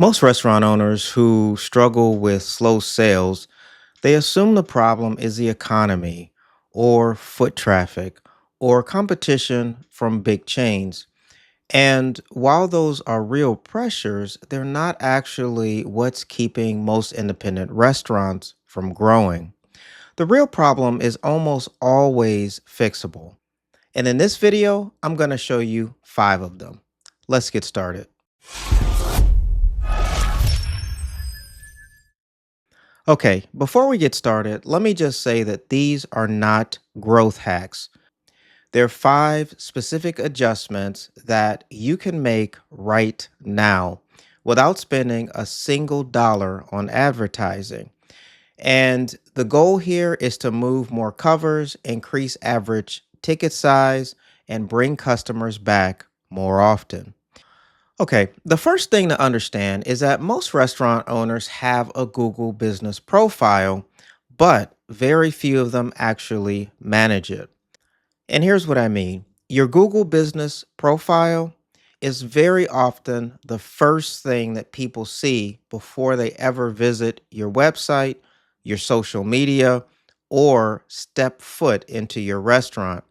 Most restaurant owners who struggle with slow sales, they assume the problem is the economy or foot traffic or competition from big chains. And while those are real pressures, they're not actually what's keeping most independent restaurants from growing. The real problem is almost always fixable. And in this video, I'm going to show you 5 of them. Let's get started. Okay, before we get started, let me just say that these are not growth hacks. They're 5 specific adjustments that you can make right now without spending a single dollar on advertising. And the goal here is to move more covers, increase average ticket size, and bring customers back more often. Okay, the first thing to understand is that most restaurant owners have a Google business profile, but very few of them actually manage it. And here's what I mean. Your Google business profile is very often the first thing that people see before they ever visit your website, your social media, or step foot into your restaurant.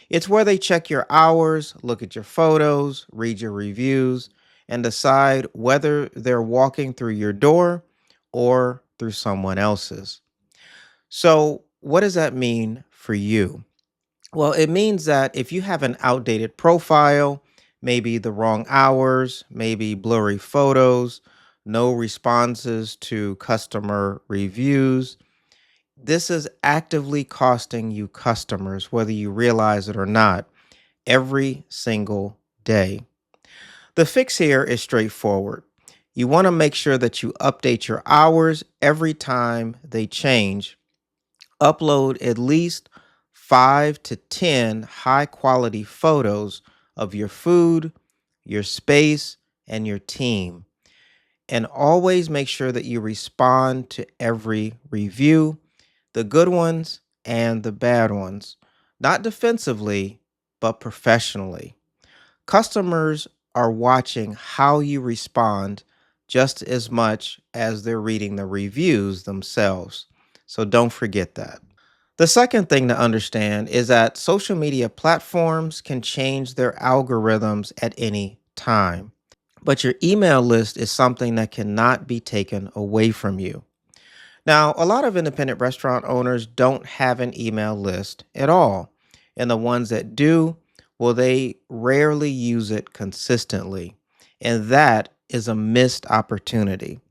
It's where they check your hours, look at your photos, read your reviews, and decide whether they're walking through your door or through someone else's. So, what does that mean for you? Well, it means that if you have an outdated profile, maybe the wrong hours, maybe blurry photos, no responses to customer reviews, this is actively costing you customers, whether you realize it or not, every single day. The fix here is straightforward. You want to make sure that you update your hours every time they change. Upload at least 5 to 10 high quality photos of your food, your space, and your team. And always make sure that you respond to every review, the good ones and the bad ones, not defensively, but professionally. Customers are watching how you respond just as much as they're reading the reviews themselves. So don't forget that. The second thing to understand is that social media platforms can change their algorithms at any time, but your email list is something that cannot be taken away from you. Now, a lot of independent restaurant owners don't have an email list at all, and the ones that do, well, they rarely use it consistently, and that is a missed opportunity.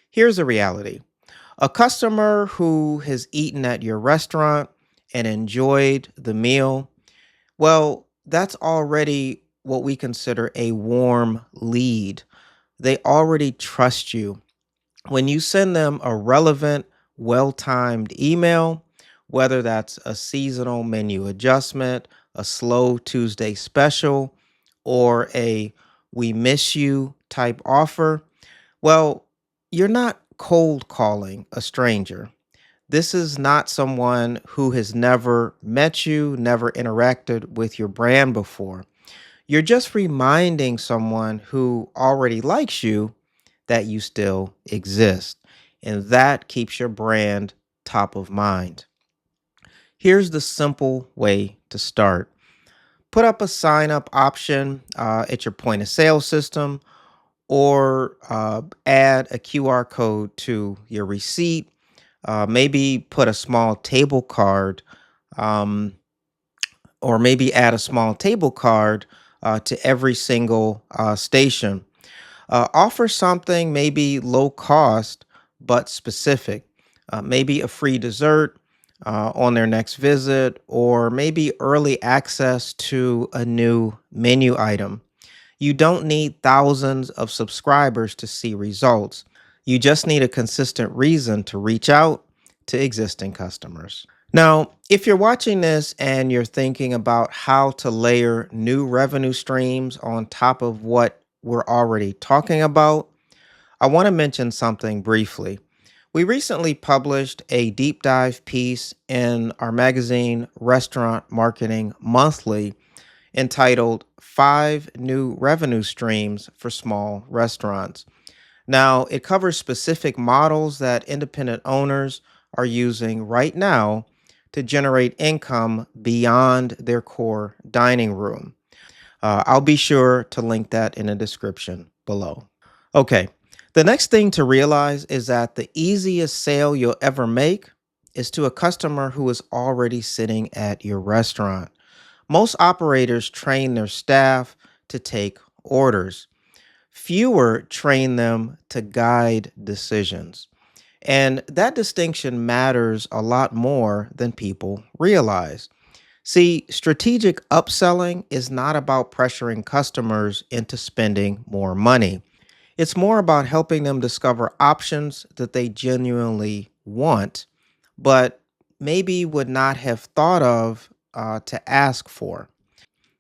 Here's the reality. A customer who has eaten at your restaurant and enjoyed the meal, well, that's already what we consider a warm lead. They already trust you. When you send them a relevant, well timed email, whether that's a seasonal menu adjustment, a slow Tuesday special, or a we miss you type offer, well, you're not cold calling a stranger. This is not someone who has never met you, never interacted with your brand before. You're just reminding someone who already likes you that you still exist. And that keeps your brand top of mind. Here's the simple way to start. Put up a sign up option at your point of sale system or add a QR code to your receipt. Maybe put a small table card, um, or maybe add a small table card to every single station. Offer something maybe low cost but specific. Maybe a free dessert on their next visit, or maybe early access to a new menu item. You don't need thousands of subscribers to see results. You just need a consistent reason to reach out to existing customers. Now, if you're watching this and you're thinking about how to layer new revenue streams on top of what we're already talking about, I want to mention something briefly. We recently published a deep dive piece in our magazine, Restaurant Marketing Monthly, entitled 5 New Revenue Streams for Small Restaurants. Now, it covers specific models that independent owners are using right now to generate income beyond their core dining room. I'll be sure to link that in the description below. Okay, the next thing to realize is that the easiest sale you'll ever make is to a customer who is already sitting at your restaurant. Most operators train their staff to take orders. Fewer train them to guide decisions. And that distinction matters a lot more than people realize. See, strategic upselling is not about pressuring customers into spending more money. It's more about helping them discover options that they genuinely want, but maybe would not have thought of to ask for.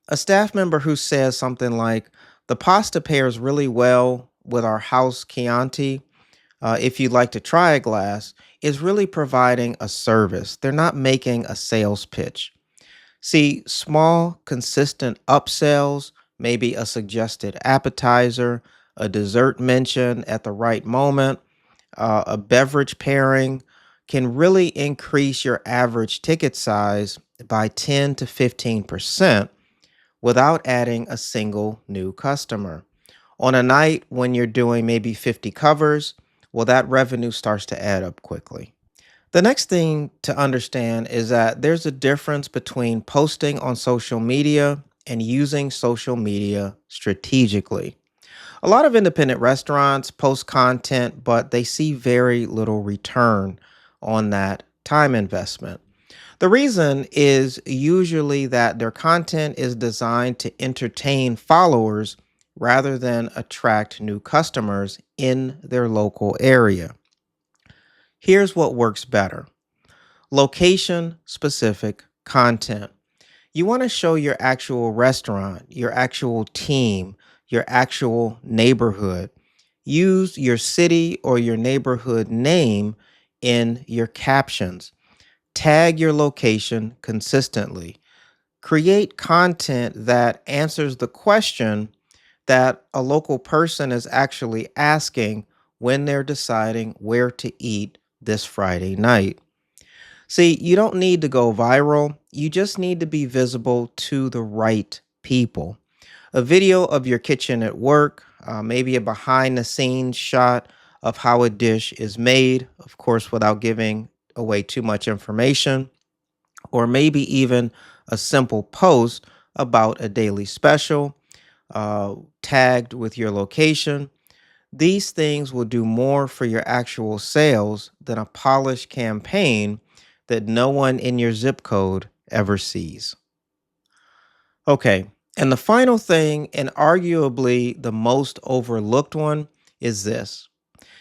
A staff member who says something like, "The pasta pairs really well with our house Chianti. If you'd like to try a glass," is really providing a service. They're not making a sales pitch. See, small, consistent upsells, maybe a suggested appetizer, a dessert mention at the right moment, a beverage pairing can really increase your average ticket size by 10 to 15% without adding a single new customer. On a night when you're doing maybe 50 covers, well, that revenue starts to add up quickly. The next thing to understand is that there's a difference between posting on social media and using social media strategically. A lot of independent restaurants post content, but they see very little return on that time investment. The reason is usually that their content is designed to entertain followers rather than attract new customers in their local area. Here's what works better: location specific content. You want to show your actual restaurant, your actual team, your actual neighborhood. Use your city or your neighborhood name in your captions. Tag your location consistently. Create content that answers the question that a local person is actually asking when they're deciding where to eat this Friday night. See, you don't need to go viral. You just need to be visible to the right people. A video of your kitchen at work, maybe a behind the scenes shot of how a dish is made, of course, without giving away too much information, or maybe even a simple post about a daily special, tagged with your location. These things will do more for your actual sales than a polished campaign that no one in your zip code ever sees. Okay, and the final thing, and arguably the most overlooked one, is this.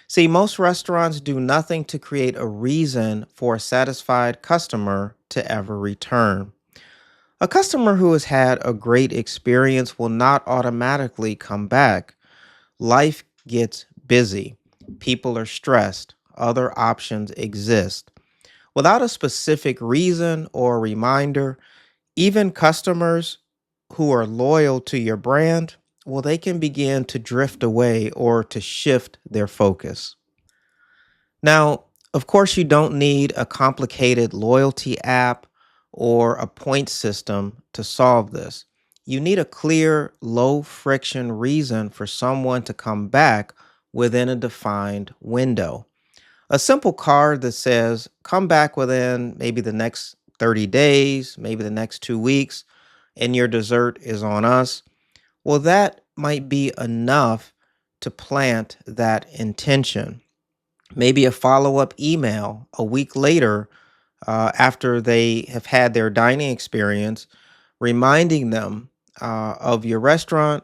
See, most restaurants do nothing to create a reason for a satisfied customer to ever return. A customer who has had a great experience will not automatically come back. Life gets busy, people are stressed, other options exist. Without a specific reason or reminder, even customers who are loyal to your brand, well, they can begin to drift away or to shift their focus. Now, of course, you don't need a complicated loyalty app or a point system to solve this. You need a clear, low friction reason for someone to come back within a defined window. A simple card that says, "Come back within maybe the next 30 days, maybe the next 2 weeks, and your dessert is on us." Well, that might be enough to plant that intention. Maybe a follow up email a week later, after they have had their dining experience, reminding them of your restaurant.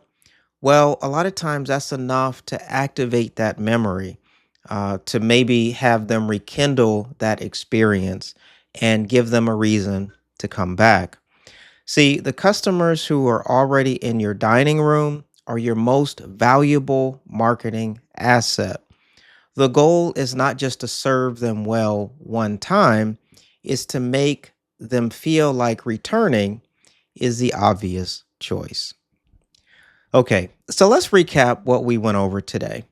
Well, a lot of times that's enough to activate that memory, to maybe have them rekindle that experience and give them a reason to come back. See, the customers who are already in your dining room are your most valuable marketing asset. The goal is not just to serve them well one time, is to make them feel like returning is the obvious choice. Okay, so let's recap what we went over today.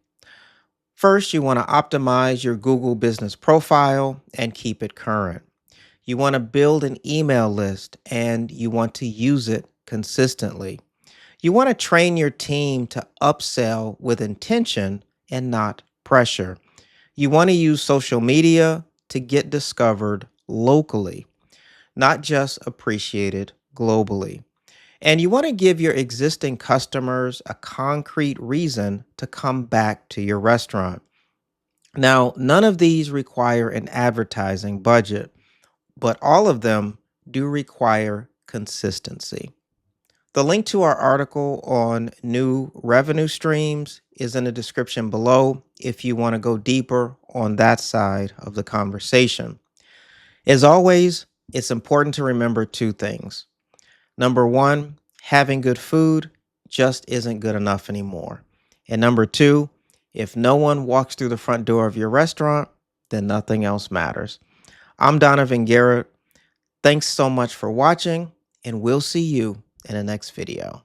First, you want to optimize your Google business profile and keep it current. You want to build an email list and you want to use it consistently. You want to train your team to upsell with intention and not pressure. You want to use social media to get discovered locally, not just appreciated globally. And you want to give your existing customers a concrete reason to come back to your restaurant. Now, none of these require an advertising budget, but all of them do require consistency. The link to our article on new revenue streams is in the description below if you want to go deeper on that side of the conversation. As always, it's important to remember two things. Number one, having good food just isn't good enough anymore. And number two, if no one walks through the front door of your restaurant, then nothing else matters. I'm Donovan Garrett. Thanks so much for watching, and we'll see you in the next video.